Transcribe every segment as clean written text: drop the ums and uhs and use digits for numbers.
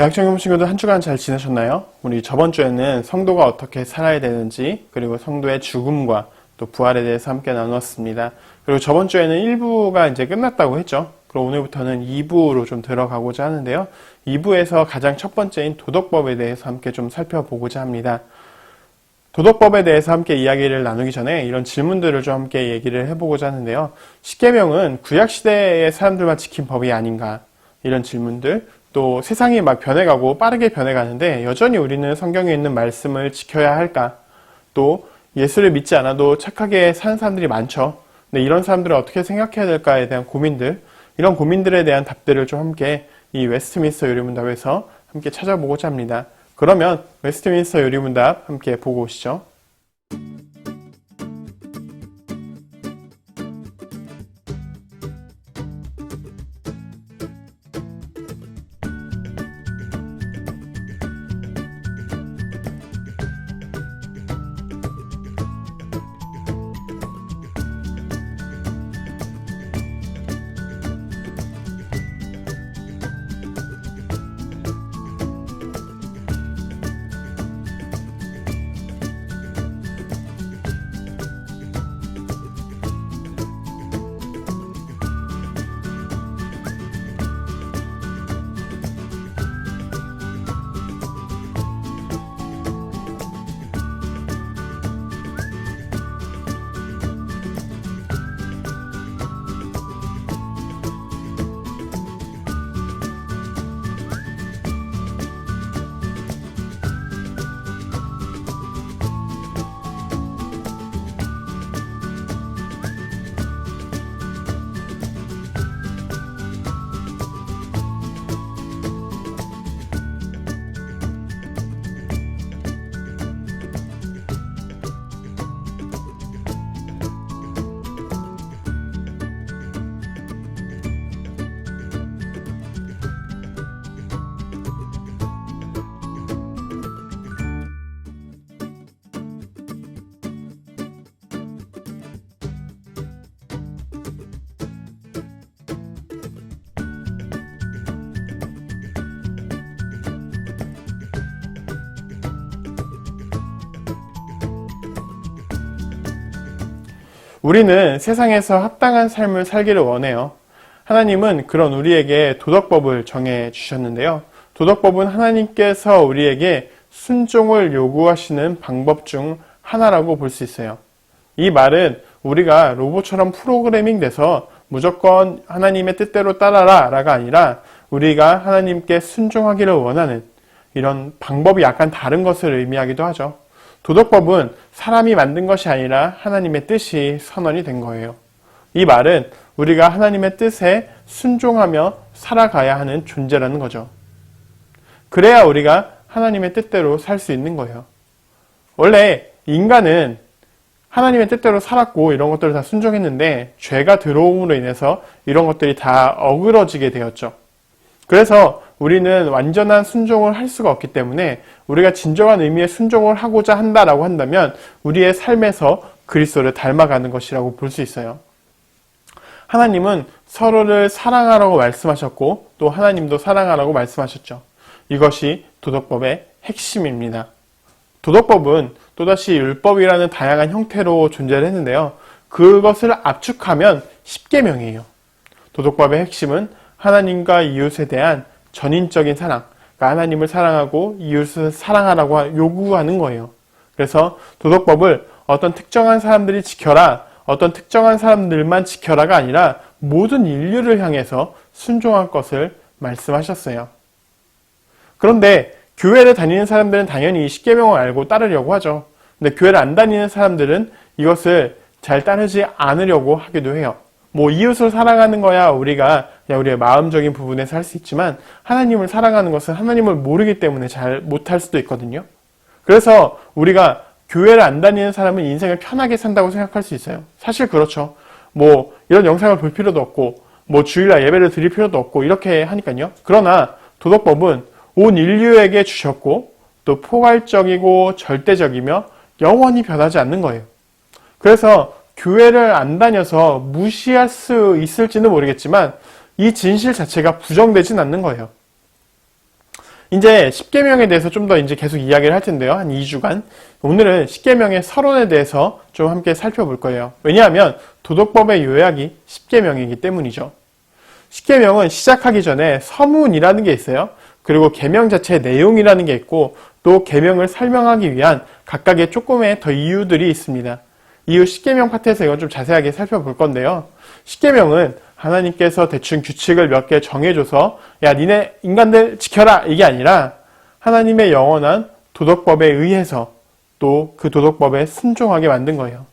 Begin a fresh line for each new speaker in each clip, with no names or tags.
대학생금 친구들 한 주간 잘 지내셨나요? 우리 저번 주에는 성도가 어떻게 살아야 되는지, 그리고 성도의 죽음과 또 부활에 대해서 함께 나누었습니다. 그리고 저번 주에는 1부가 이제 끝났다고 했죠. 그럼 오늘부터는 2부로 좀 들어가고자 하는데요. 2부에서 가장 첫 번째인 도덕법에 대해서 함께 좀 살펴보고자 합니다. 도덕법에 대해서 함께 이야기를 나누기 전에 이런 질문들을 좀 함께 얘기를 해보고자 하는데요. 십계명은 구약시대의 사람들만 지킨 법이 아닌가? 이런 질문들, 또 세상이 막 변해가고 빠르게 변해가는데 여전히 우리는 성경에 있는 말씀을 지켜야 할까? 또 예수를 믿지 않아도 착하게 사는 사람들이 많죠. 근데 이런 사람들을 어떻게 생각해야 될까에 대한 고민들, 이런 고민들에 대한 답들을 좀 함께 이 웨스트민스터 요리문답에서 함께 찾아보고자 합니다. 그러면 웨스트민스터 요리문답 함께 보고 오시죠. 우리는 세상에서 합당한 삶을 살기를 원해요. 하나님은 그런 우리에게 도덕법을 정해 주셨는데요. 도덕법은 하나님께서 우리에게 순종을 요구하시는 방법 중 하나라고 볼 수 있어요. 이 말은 우리가 로봇처럼 프로그래밍 돼서 무조건 하나님의 뜻대로 따라라 라가 아니라 우리가 하나님께 순종하기를 원하는 이런 방법이 약간 다른 것을 의미하기도 하죠. 도덕법은 사람이 만든 것이 아니라 하나님의 뜻이 선언이 된 거예요. 이 말은 우리가 하나님의 뜻에 순종하며 살아가야 하는 존재라는 거죠. 그래야 우리가 하나님의 뜻대로 살 수 있는 거예요. 원래 인간은 하나님의 뜻대로 살았고 이런 것들을 다 순종했는데 죄가 들어옴으로 인해서 이런 것들이 다 어그러지게 되었죠. 그래서 우리는 완전한 순종을 할 수가 없기 때문에 우리가 진정한 의미의 순종을 하고자 한다라고 한다면 우리의 삶에서 그리스도를 닮아가는 것이라고 볼 수 있어요. 하나님은 서로를 사랑하라고 말씀하셨고 또 하나님도 사랑하라고 말씀하셨죠. 이것이 도덕법의 핵심입니다. 도덕법은 또다시 율법이라는 다양한 형태로 존재를 했는데요. 그것을 압축하면 십계명이에요. 도덕법의 핵심은 하나님과 이웃에 대한 전인적인 사랑, 그러니까 하나님을 사랑하고 이웃을 사랑하라고 요구하는 거예요. 그래서 도덕법을 어떤 특정한 사람들이 지켜라, 어떤 특정한 사람들만 지켜라가 아니라 모든 인류를 향해서 순종할 것을 말씀하셨어요. 그런데 교회를 다니는 사람들은 당연히 이 십계명을 알고 따르려고 하죠. 근데 교회를 안 다니는 사람들은 이것을 잘 따르지 않으려고 하기도 해요. 이웃을 사랑하는 거야 우리가 그냥 우리의 마음적인 부분에서 할 수 있지만 하나님을 사랑하는 것은 하나님을 모르기 때문에 잘 못할 수도 있거든요. 그래서 우리가 교회를 안 다니는 사람은 인생을 편하게 산다고 생각할 수 있어요. 사실 그렇죠. 이런 영상을 볼 필요도 없고 주일날 예배를 드릴 필요도 없고 이렇게 하니까요. 그러나 도덕법은 온 인류에게 주셨고 또 포괄적이고 절대적이며 영원히 변하지 않는 거예요. 그래서 교회를 안 다녀서 무시할 수 있을지는 모르겠지만 이 진실 자체가 부정되진 않는 거예요. 이제 십계명에 대해서 좀 더 이제 계속 이야기를 할 텐데요. 한 2주간. 오늘은 십계명의 서론에 대해서 좀 함께 살펴볼 거예요. 왜냐하면 도덕법의 요약이 십계명이기 때문이죠. 십계명은 시작하기 전에 서문이라는 게 있어요. 그리고 계명 자체의 내용이라는 게 있고 또 계명을 설명하기 위한 각각의 조금의 더 이유들이 있습니다. 이후 십계명 파트에서 이건 좀 자세하게 살펴볼 건데요. 십계명은 하나님께서 대충 규칙을 몇 개 정해줘서 야 니네 인간들 지켜라 이게 아니라 하나님의 영원한 도덕법에 의해서 또 그 도덕법에 순종하게 만든 거예요.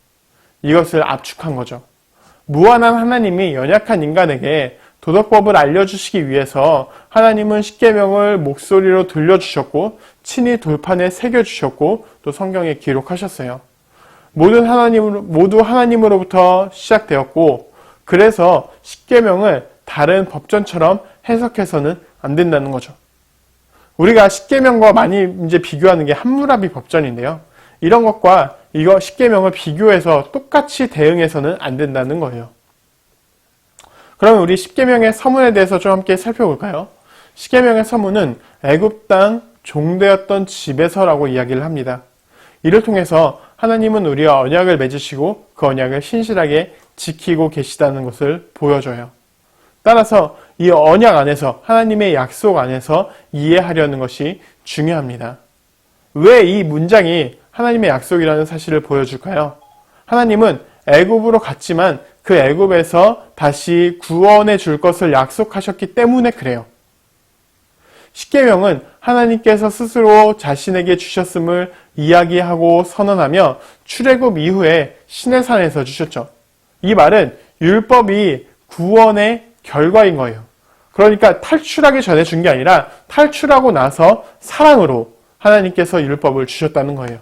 이것을 압축한 거죠. 무한한 하나님이 연약한 인간에게 도덕법을 알려주시기 위해서 하나님은 십계명을 목소리로 들려주셨고 친히 돌판에 새겨주셨고 또 성경에 기록하셨어요. 모두 하나님으로부터 시작되었고 그래서 십계명을 다른 법전처럼 해석해서는 안 된다는 거죠. 우리가 십계명과 많이 이제 비교하는 게 함무라비 법전인데요. 이런 것과 이거 십계명을 비교해서 똑같이 대응해서는 안 된다는 거예요. 그러면 우리 십계명의 서문에 대해서 좀 함께 살펴볼까요? 십계명의 서문은 애굽 땅 종되었던 집에서라고 이야기를 합니다. 이를 통해서 하나님은 우리와 언약을 맺으시고 그 언약을 신실하게 지키고 계시다는 것을 보여줘요. 따라서 이 언약 안에서 하나님의 약속 안에서 이해하려는 것이 중요합니다. 왜 이 문장이 하나님의 약속이라는 사실을 보여줄까요? 하나님은 애굽으로 갔지만 그 애굽에서 다시 구원해 줄 것을 약속하셨기 때문에 그래요. 십계명은 하나님께서 스스로 자신에게 주셨음을 이야기하고 선언하며 출애굽 이후에 시내산에서 주셨죠. 이 말은 율법이 구원의 결과인 거예요. 그러니까 탈출하기 전에 준 게 아니라 탈출하고 나서 사랑으로 하나님께서 율법을 주셨다는 거예요.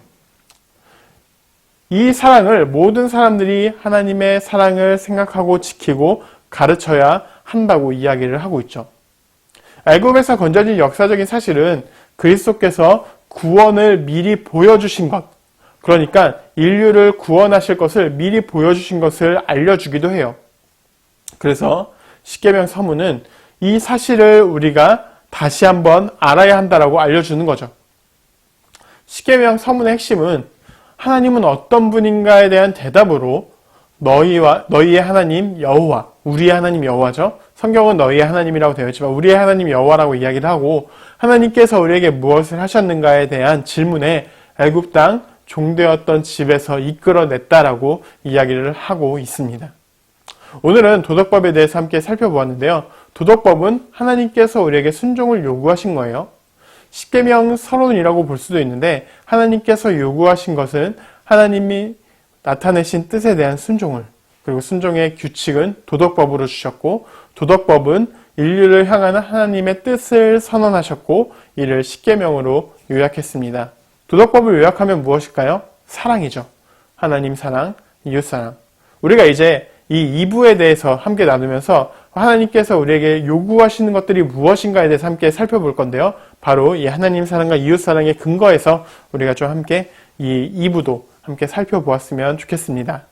이 사랑을 모든 사람들이 하나님의 사랑을 생각하고 지키고 가르쳐야 한다고 이야기를 하고 있죠. 애굽에서 건져진 역사적인 사실은 그리스도께서 구원을 미리 보여주신 것, 그러니까 인류를 구원하실 것을 미리 보여주신 것을 알려주기도 해요. 그래서 십계명 서문은 이 사실을 우리가 다시 한번 알아야 한다라고 알려주는 거죠. 십계명 서문의 핵심은 하나님은 어떤 분인가에 대한 대답으로 너희의 하나님 여호와, 우리의 하나님 여호와죠. 성경은 너희의 하나님이라고 되어 있지만 우리의 하나님 여호와라고 이야기를 하고 하나님께서 우리에게 무엇을 하셨는가에 대한 질문에 애굽 땅 종되었던 집에서 이끌어냈다라고 이야기를 하고 있습니다. 오늘은 도덕법에 대해서 함께 살펴보았는데요. 도덕법은 하나님께서 우리에게 순종을 요구하신 거예요. 십계명 서론이라고 볼 수도 있는데 하나님께서 요구하신 것은 하나님이 나타내신 뜻에 대한 순종을, 그리고 순종의 규칙은 도덕법으로 주셨고 도덕법은 인류를 향하는 하나님의 뜻을 선언하셨고 이를 십계명으로 요약했습니다. 도덕법을 요약하면 무엇일까요? 사랑이죠. 하나님 사랑, 이웃 사랑. 우리가 이제 이 2부에 대해서 함께 나누면서 하나님께서 우리에게 요구하시는 것들이 무엇인가에 대해서 함께 살펴볼 건데요. 바로 이 하나님 사랑과 이웃 사랑의 근거에서 우리가 좀 함께 이 2부도 함께 살펴보았으면 좋겠습니다.